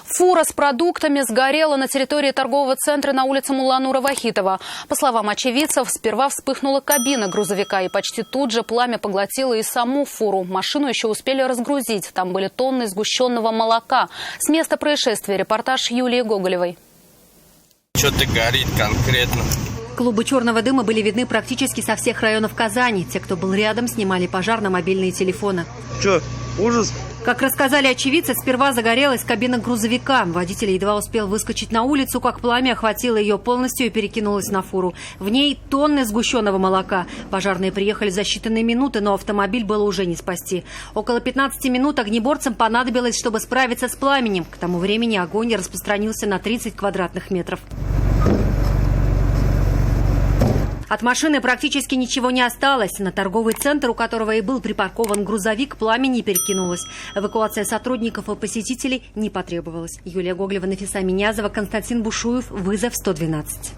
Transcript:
Фура с продуктами сгорела на территории торгового центра на улице Мулланура-Вахитова. По словам очевидцев, сперва вспыхнула кабина грузовика, и почти тут же пламя поглотило и саму фуру. Машину еще успели разгрузить. Там были тонны сгущенного молока. С места происшествия репортаж Юлии Гоголевой. Что-то горит конкретно. Клубы черного дыма были видны практически со всех районов Казани. Те, кто был рядом, снимали пожар на мобильные телефоны. Что, ужас? Как рассказали очевидцы, сперва загорелась кабина грузовика. Водитель едва успел выскочить на улицу, как пламя охватило ее полностью и перекинулось на фуру. В ней тонны сгущенного молока. Пожарные приехали за считанные минуты, но автомобиль было уже не спасти. Около 15 минут огнеборцам понадобилось, чтобы справиться с пламенем. К тому времени огонь распространился на 30 квадратных метров. От машины практически ничего не осталось. На торговый центр, у которого и был припаркован грузовик, пламя не перекинулось. Эвакуация сотрудников и посетителей не потребовалась. Юлия Гоголева, Нафиса Минязова, Константин Бушуев. Вызов 112.